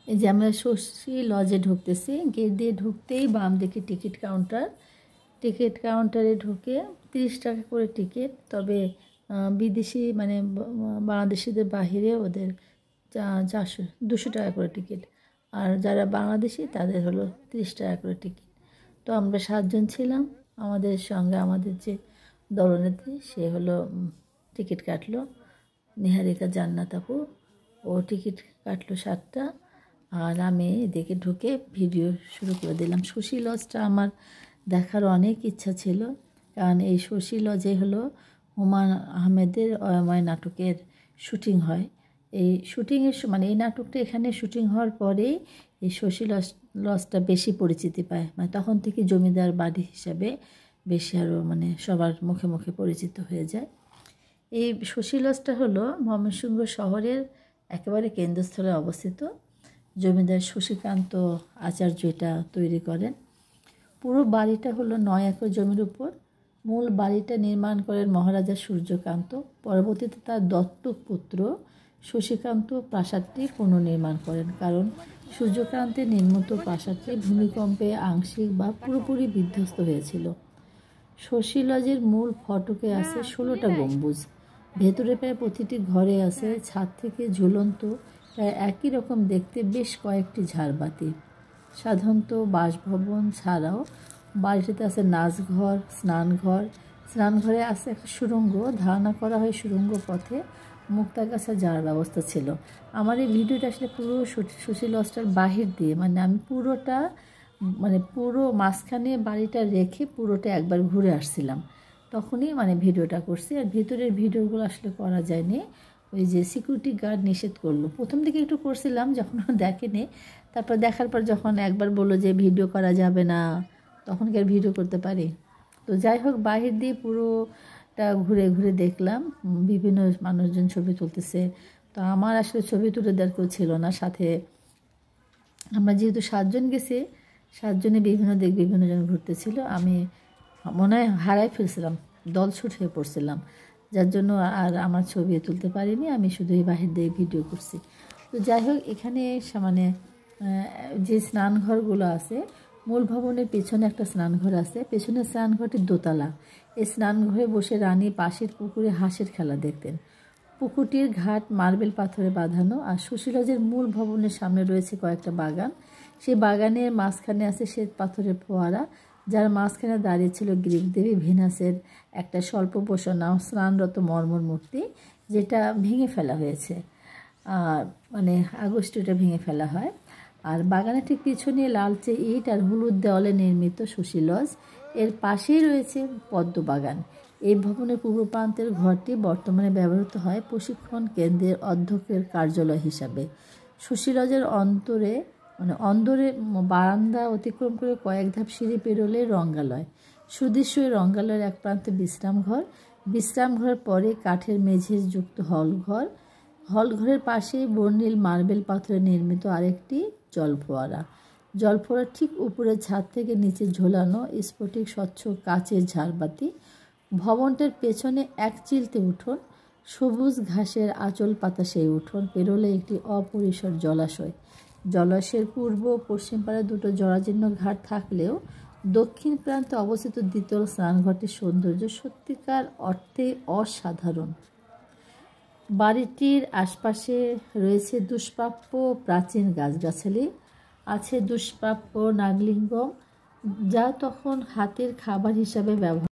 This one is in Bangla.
এই যে আমরা শশী লজে ঢুকতেছি, গেট দিয়ে ঢুকতেই বাম দিকে টিকিট কাউন্টার। টিকিট কাউন্টারে ঢুকে 30 টাকা করে টিকিট। তবে বিদেশি মানে বাংলাদেশিদের বাহিরে ওদের 200 টাকা করে টিকিট, আর যারা বাংলাদেশি তাদের হলো 30 টাকা করে টিকিট। তো আমরা 7 জন ছিলাম। আমাদের সঙ্গে আমাদের যে দলনেত্রী সে হলো টিকিট কাটলো, নিহারিকা জান্নাত আপু। ও টিকিট কাটলো 7টা, আর আমি এদিকে ঢুকে ভিডিও শুরু করে দিলাম। শশী লজটা আমার দেখার অনেক ইচ্ছা ছিল, কারণ এই শশী লজে হলো হুমায়ূন আহমেদের অয়ময় নাটকের শুটিং হয়। এই শুটিংয়ের মানে এই নাটকটা এখানে শুটিং হওয়ার পরেই এই শশী লজটা বেশি পরিচিতি পায়, মানে তখন থেকে জমিদার বাড়ি হিসাবে বেশি আরও মানে সবার মুখে মুখে পরিচিত হয়ে যায়। এই শশী লজটা হলো ময়মনসিংহ শহরের একেবারে কেন্দ্রস্থলে অবস্থিত। জমিদার শশীকান্ত আচার্য এটা তৈরি করেন। পুরো বাড়িটা হলো 9 একর জমির উপর। মূল বাড়িটা নির্মাণ করেন মহারাজা সূর্যকান্ত। পরবর্তীতে তার দত্তক পুত্র শশীকান্ত প্রাসাদটি পুনর্নির্মাণ করেন, কারণ সূর্যকান্তের নির্মিত প্রাসাদটি ভূমিকম্পে আংশিক বা পুরোপুরি বিধ্বস্ত হয়েছিল। শশী লজের মূল ফটকে আছে 16টা গম্বুজ। ভেতরে প্রায় প্রতিটি ঘরে আছে ছাদ থেকে ঝুলন্ত প্রায় একই রকম দেখতে বেশ কয়েকটি ঝাড়বাতি। সাধারণত বাসভবন ছাড়াও বাড়িটিতে আছে নাচঘর, স্নানঘর। স্নানঘরে আছে একটা সুড়ঙ্গ। ধারণা করা হয় সুড়ঙ্গ পথে মুক্তাগাছা যাওয়ার ব্যবস্থা ছিল। আমার এই ভিডিওটা আসলে পুরো শশী লজটার বাহির দিয়ে, মানে আমি পুরোটা মানে পুরো মাঝখানে বাড়িটা রেখে পুরোটা একবার ঘুরে আসছিলাম, তখনই মানে ভিডিওটা করছি। আর ভিতরের ভিডিওগুলো আসলে করা যায়নি, ওই যে সিকিউরিটি গার্ড নিষেধ করলো। প্রথম দিকে একটু করছিলাম, যখন দেখেনি, তারপর দেখার পর যখন একবার বললো যে ভিডিও করা যাবে না, তখন কি আর ভিডিও করতে পারি। তো যাই হোক, বাহির দিয়ে পুরোটা ঘুরে ঘুরে দেখলাম। বিভিন্ন মানুষজন ছবি তুলতেছে। তো আমার আসলে ছবি তুলে দেওয়ার কেউ ছিল না সাথে। আমরা যেহেতু 7 জন গেছি, 7 জনে বিভিন্ন দিক বিভিন্ন জন ঘুরতেছিল। আমি মনে হয় হারাই ফেলছিলাম, দলছুট হয়ে পড়ছিলাম, যার জন্য আর আমার ছবি তুলতে পারিনি। আমি শুধু এই বাহির দিয়ে ভিডিও করছি। তো যাই হোক, এখানে মানে যে স্নানঘরগুলো আছে, মূল ভবনের পেছনে একটা স্নানঘর আছে। পেছনের স্নানঘরটি দোতলা। এই স্নানঘরে বসে রানী পাশের পুকুরে হাঁসের খেলা দেখতেন। পুকুরটির ঘাট মার্বেল পাথরে বাঁধানো, আর শশী লজের মূল ভবনের সামনে রয়েছে কয়েকটা বাগান। সেই বাগানের মাঝখানে আছে শ্বেত পাথরের ফোয়ারা, যার মাঝখানে দাঁড়িয়ে ছিল গ্রিক দেবী ভেনাসের একটা স্বল্প বসানো স্নানরত মর্মর মূর্তি, যেটা ভেঙে ফেলা হয়েছে। মানে আগস্টে এটা ভেঙে ফেলা হয়। আর বাগানের ঠিক পিছনে লালচে ইট আর হলুদ দেওয়ালে নির্মিত শশী লজ। এর পাশেই রয়েছে পদ্ম বাগান। এই ভবনের পূর্ব প্রান্তের ঘরটি বর্তমানে ব্যবহৃত হয় প্রশিক্ষণ কেন্দ্রের অধ্যক্ষের কার্যালয় হিসাবে। শশী লজের অন্দরে বারান্দা অতিক্রম করে কয়েক ধাপ সিঁড়ি পেরোলে রঙ্গালয়। সুদৃশ্য এই রঙ্গালয়ের এক প্রান্তে বিশ্রামঘর। বিশ্রামঘরের পরে কাঠের মেঝের যুক্ত হলঘর। হলঘরের পাশেই বর্ণিল মার্বেল পাথরে নির্মিত আরেকটি জলফোয়ারা। জলফোয়ারার ঠিক উপরে ছাদ থেকে নিচে ঝোলানো স্ফটিক স্বচ্ছ কাচের ঝাড়বাতি। ভবনটার পেছনে এক চিলতে উঠোন, সবুজ ঘাসের আঁচল পাতা সেই উঠোন পেরোলে একটি অপরিসর জলাশয়। জলাশয়ের পূর্ব পশ্চিম পাড়ে দুটো জরাজীর্ণ ঘাট থাকলেও দক্ষিণ প্রান্তে অবস্থিত দ্বিতল স্নানঘরটির সৌন্দর্য সত্যিকার অর্থে অসাধারণ। বাড়িটির আশপাশে রয়েছে দুষ্প্রাপ্য প্রাচীন গাছগাছালি, আছে দুষ্প্রাপ্য নাগলিঙ্গম, যা তখন হাতের খাবার হিসাবে ব্যবহার